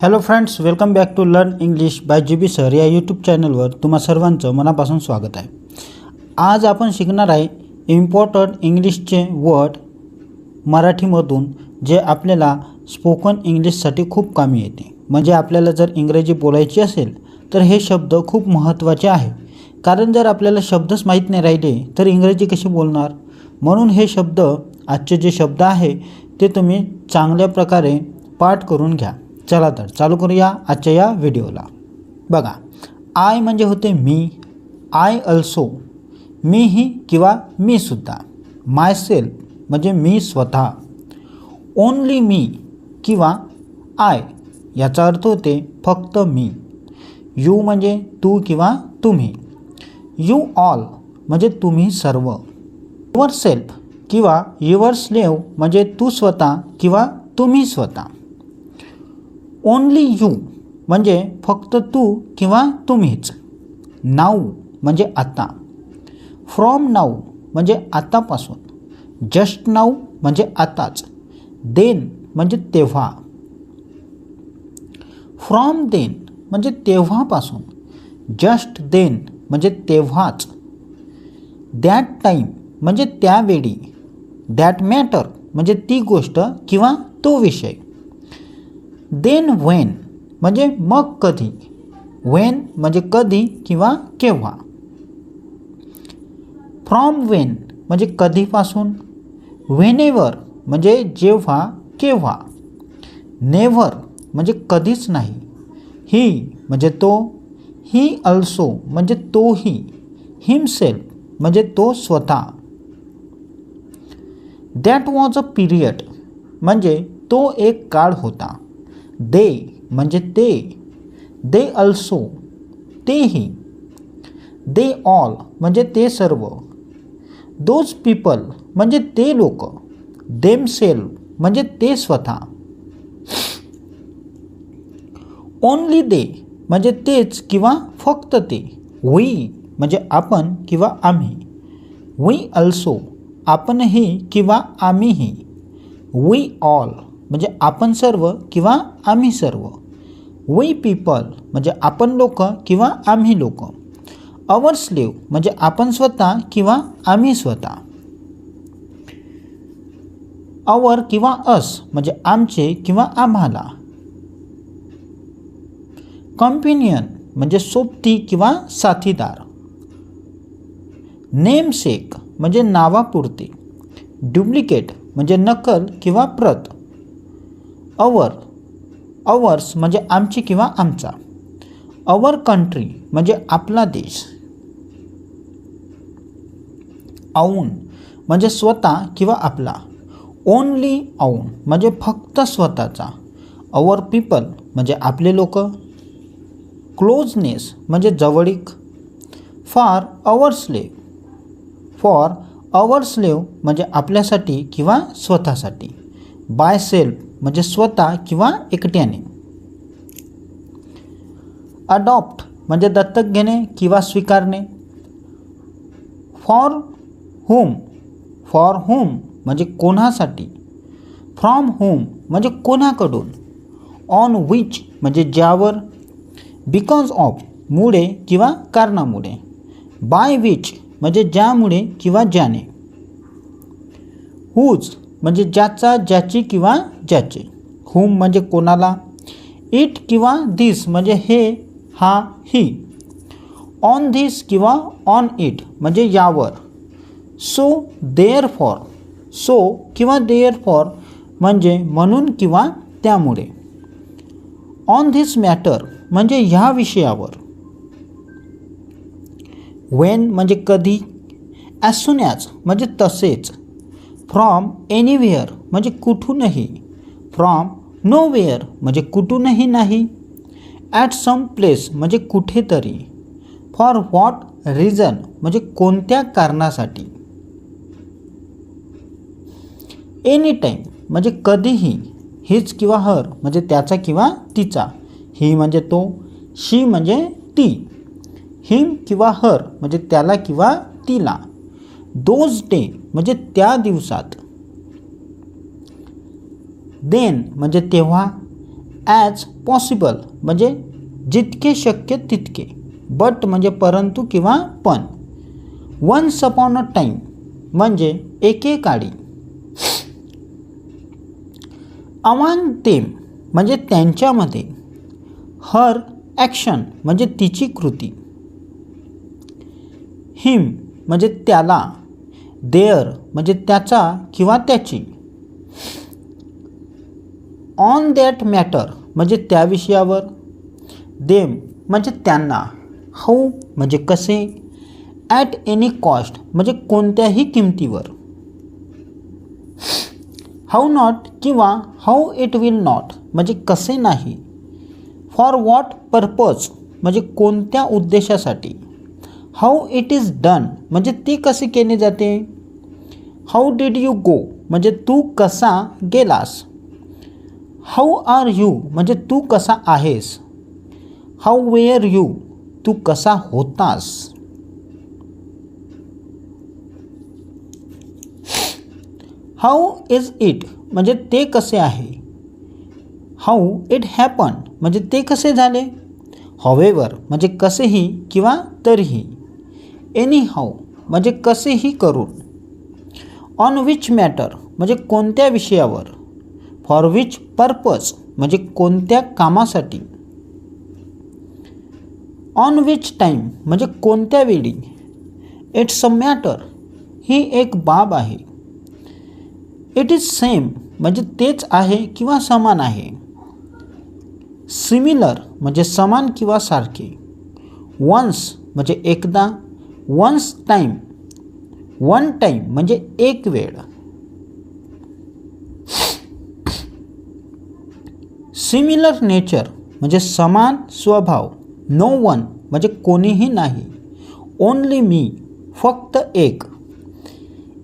Hello friends, welcome back to learn English by G B sir या यूट्यूब चॅनलवर तुम्हा सर्वांचं मनापासून स्वागत आहे. आज आपण शिकणार आहे इम्पॉर्टंट इंग्लिशचे वर्ड मराठीमधून जे आपल्याला स्पोकन इंग्लिशसाठी खूप कामी येते. म्हणजे आपल्याला जर इंग्रजी बोलायची असेल तर हे शब्द खूप महत्त्वाचे आहे. कारण जर आपल्याला शब्दच माहीत नाही राहिले तर इंग्रजी कशी बोलणार. म्हणून हे शब्द, आजचे जे शब्द आहे ते तुम्ही चांगल्या प्रकारे पाठ करून घ्या. चला तर चालू करूया आजच्या या व्हिडिओला. बघा, आय म्हणजे होते मी, आय अल्सो मीही किंवा मी सुद्धा. माय सेल्फ म्हणजे मी स्वतः. ओनली मी किंवा आय याचा अर्थ होते फक्त मी. यू म्हणजे तू किंवा तुम्ही. यू ऑल म्हणजे तुम्ही सर्व. युअर सेल्फ किंवा युअर स्लेव म्हणजे तू स्वतः किंवा तुम्ही स्वतः. ओनली यू म्हणजे फक्त तू किंवा तुम्हीच. नाऊ म्हणजे आता. फ्रॉम नाऊ म्हणजे आतापासून. जस्ट नाऊ म्हणजे आताच. देन म्हणजे तेव्हा. फ्रॉम देन म्हणजे तेव्हापासून. जस्ट देन म्हणजे तेव्हाच. दॅट टाईम म्हणजे त्यावेळी. दॅट मॅटर म्हणजे ती गोष्ट किंवा तो विषय. देन व्हेन म्हणजे मग कधी. व्हेन म्हणजे कधी किंवा केव्हा. फ्रॉम व्हेन म्हणजे कधीपासून. व्हेनेवर म्हणजे जेव्हा केव्हा. नेव्हर म्हणजे कधीच नाही. ही म्हणजे तो. ही अल्सो म्हणजे तोही. हिमसेल्फ म्हणजे तो स्वतः. दॅट वॉज अ पिरियड म्हणजे तो एक काळ होता. दे म्हणजे ते. दे अल्सो तेही. दे ऑल म्हणजे ते सर्व. दोज पीपल म्हणजे ते लोक. देम सेल्फ म्हणजे ते स्वतः. ओनली दे म्हणजे तेच किंवा फक्त ते. वी म्हणजे आपण किंवा आम्ही. वी अल्सो आपणही किंवा आम्हीही. वी ऑल म्हणजे आपण सर्व किंवा आम्ही सर्व. वी पीपल म्हणजे आपण लोक किंवा आम्ही लोक. अवर स्लेव म्हणजे आपण स्वतः किंवा आम्ही स्वतः. अवर किंवा अस म्हणजे आमचे किंवा आम्हाला. कंपेनियन म्हणजे सोबती किंवा साथीदार. नेमसेक म्हणजे नावापुरते. डुप्लिकेट म्हणजे नकल किंवा प्रत. अवर अवर्स म्हणजे आमची किंवा आमचा. अवर कंट्री म्हणजे आपला देश. औन म्हणजे स्वतः किंवा आपला. ओनली औन म्हणजे फक्त स्वतःचा. अवर पीपल म्हणजे आपले लोक. क्लोजनेस म्हणजे जवळीक. For our slave for our slave म्हणजे आपल्यासाठी किंवा स्वतःसाठी. बाय सेल्फ म्हणजे स्वतः किंवा एकट्याने. अडॉप्ट म्हणजे दत्तक घेणे किंवा स्वीकारणे. फॉर होम म्हणजे कोणासाठी. फ्रॉम होम म्हणजे कोणाकडून. ऑन विच म्हणजे ज्यावर. बिकॉज ऑफ मुळे किंवा कारणामुळे. बाय विच म्हणजे ज्यामुळे किंवा ज्याने. हुज म्हणजे ज्याचा, ज्याची किंवा ज्याचे. हुम म्हणजे कोणाला. इट किंवा धिस म्हणजे हे, हा, ही. ऑन धिस किंवा ऑन इट म्हणजे यावर. सो देअरफॉर सो किंवा देअरफॉर म्हणजे म्हणून किंवा त्यामुळे. ऑन धिस मॅटर म्हणजे ह्या विषयावर. व्हेन म्हणजे कधी. ॲज सून ॲज म्हणजे तसेच. फ्रॉम एनिवेअर म्हणजे कुठूनही. फ्रॉम नोवेअर म्हणजे कुठूनही नाही. ॲट सम प्लेस म्हणजे कुठेतरी. फॉर व्हॉट रिझन म्हणजे कोणत्या कारणासाठी. एनी टाईम म्हणजे कधीही. हिज किंवा हर म्हणजे त्याचा किंवा तिचा. ही म्हणजे तो. शी म्हणजे ती. हिम किंवा हर म्हणजे त्याला किंवा तिला. दोज डे म्हणजे त्या दिवसात. देन म्हणजे तेव्हा. ॲज पॉसिबल म्हणजे जितके शक्य तितके, बट म्हणजे परंतु किंवा पण, वन्स अपॉन अ टाईम म्हणजे एकेकाळी, अमॉंग देम म्हणजे त्यांच्यामध्ये, हर ॲक्शन म्हणजे तिची कृती, हिम म्हणजे त्याला, देअर म्हणजे त्याचा किंवा त्याची, ऑन दॅट मॅटर म्हणजे त्या विषयावर, देम म्हणजे त्यांना, हाऊ म्हणजे कसे, ॲट एनी कॉस्ट म्हणजे कोणत्याही किमतीवर, हाऊ नॉट किंवा हाऊ इट विल नॉट म्हणजे कसे नाही, फॉर व्हॉट पर्पज म्हणजे कोणत्या उद्देशासाठी, हाऊ इट इज डन म्हणजे ते कसे केले जाते, हाऊ डिड यू गो म्हणजे तू कसा गेलास, हाऊ आर यू म्हणजे तू कसा आहेस, हाऊ वेअर यू तू कसा होतास, हाऊ इज इट म्हणजे ते कसे आहे, हाऊ इट हॅपन म्हणजे ते कसे झाले, हॉवेवर म्हणजे कसेही किंवा तरीही, एनी हाऊ म्हणजे कसेही करून, ऑन विच मॅटर म्हणजे कोणत्या विषयावर, फॉर विच पर्पज म्हणजे कोणत्या कामासाठी, ऑन विच टाईम म्हणजे कोणत्या वेळी, इट्स अ मॅटर ही एक बाब आहे, इट इज सेम म्हणजे तेच आहे किंवा समान आहे, सिमिलर म्हणजे समान किंवा सारखे, वन्स म्हणजे एकदा, वन्स टाईम, वन टाईम म्हणजे एक वेळ, सिमिलर नेचर म्हणजे समान स्वभाव, नो वन म्हणजे कोणीही नाही, ओनली मी फक्त एक,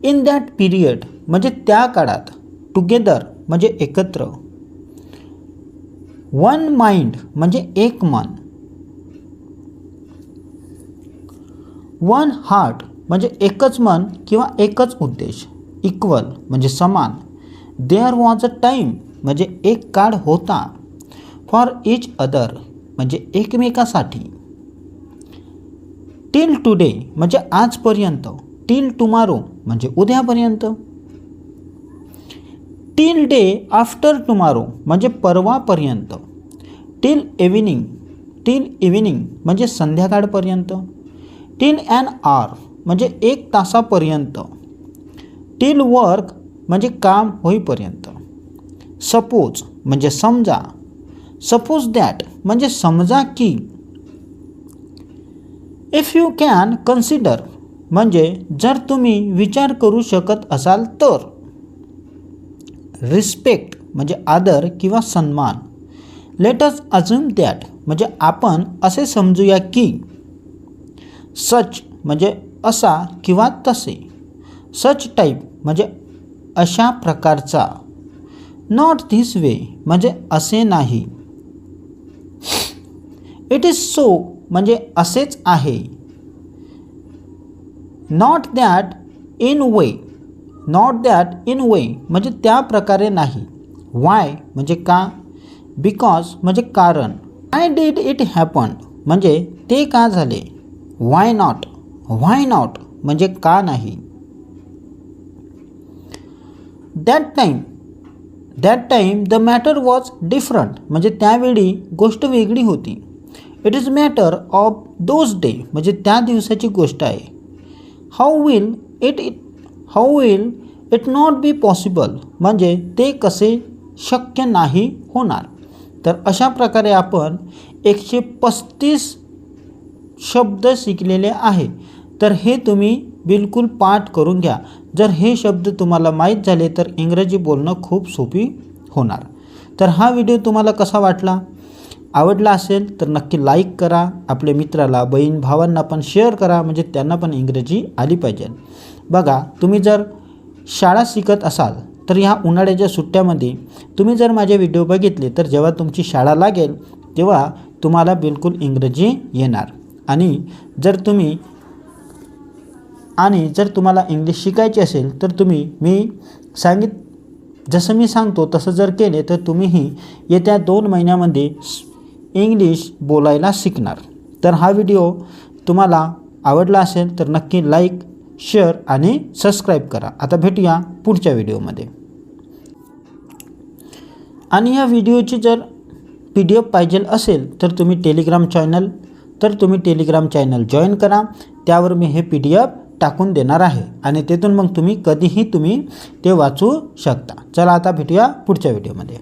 इन दॅट पिरियड म्हणजे त्या काळात, टुगेदर म्हणजे एकत्र, वन माइंड म्हणजे एक मन, वन हार्ट म्हणजे एकच मन किंवा एकच उद्देश, इक्वल म्हणजे समान, देअर वॉज अ टाईम म्हणजे एक काळ होता, फॉर इच अदर म्हणजे एकमेकासाठी, टिल टुडे म्हणजे आजपर्यंत, टिल टुमारो म्हणजे उद्यापर्यंत, टिल डे आफ्टर टुमारो म्हणजे परवापर्यंत, टिल इव्हिनिंग म्हणजे संध्याकाळपर्यंत, टिल ॲन आवर म्हणजे एक तासापर्यंत, टिल वर्क म्हणजे काम होईपर्यंत, सपोज म्हणजे समजा, सपोज दॅट म्हणजे समजा की, इफ यू कॅन कन्सिडर म्हणजे जर तुम्ही विचार करू शकत असाल तर, रिस्पेक्ट म्हणजे आदर किंवा सन्मान, लेट अस अझ्युम दॅट म्हणजे आपण असे समजूया की, सच म्हणजे असा किंवा तसे, सच टाईप म्हणजे अशा प्रकारचा, नॉट धिस वे म्हणजे असे नाही, इट इज सो म्हणजे असेच आहे, नॉट दॅट इन वे म्हणजे त्या प्रकारे नाही, वाय म्हणजे का, बिकॉज म्हणजे कारण, वाय डिड इट हॅपन म्हणजे ते का झाले, वाय नॉट म्हणजे का नाही, that time the matter was different म्हणजे त्यावेळी गोष्ट वेगळी होती, it is matter of those day म्हणजे त्या दिवसाची गोष्ट आहे, how will it not be possible म्हणजे ते कसे शक्य नाही होणार. तर अशा प्रकारे आपण 135 शब्द शिकलेले आहे. तर हे तुम्ही बिलकुल पाठ करून घ्या. जर हे शब्द तुम्हाला माहीत झाले तर इंग्रजी बोलणं खूप सोपी होणार. तर हा व्हिडिओ तुम्हाला कसा वाटला? आवडला असेल तर नक्की लाईक करा. आपल्या मित्राला, बहीण भावांना पण शेअर करा म्हणजे त्यांना पण इंग्रजी आली पाहिजे. बघा, तुम्ही जर शाळा शिकत असाल तर ह्या उन्हाळ्याच्या सुट्ट्यामध्ये तुम्ही जर माझे व्हिडिओ बघितले तर जेव्हा तुमची शाळा लागेल तेव्हा तुम्हाला बिलकुल इंग्रजी येणार. आणि जर तुम्हाला इंग्लिश शिकायची असेल तर तुम्ही मी जसं मी सांगतो तसं जर केले तर तुम्हीही येत्या 2 महिन्यामध्ये इंग्लिश बोलायला शिकणार. तर हा व्हिडिओ तुम्हाला आवडला असेल तर नक्की लाईक, शेअर आणि सबस्क्राईब करा. आता भेटूया पुढच्या व्हिडिओमध्ये. आणि या व्हिडिओची जर PDF पाहिजे असेल तर तुम्ही टेलिग्राम चॅनल जॉईन करा. त्यावर मी हे PDF टाकून देणार आहे आणि तेथून मग तुम्ही कधीही ते वाचू शकता. चला आता भेटूया पुढच्या व्हिडिओमध्ये.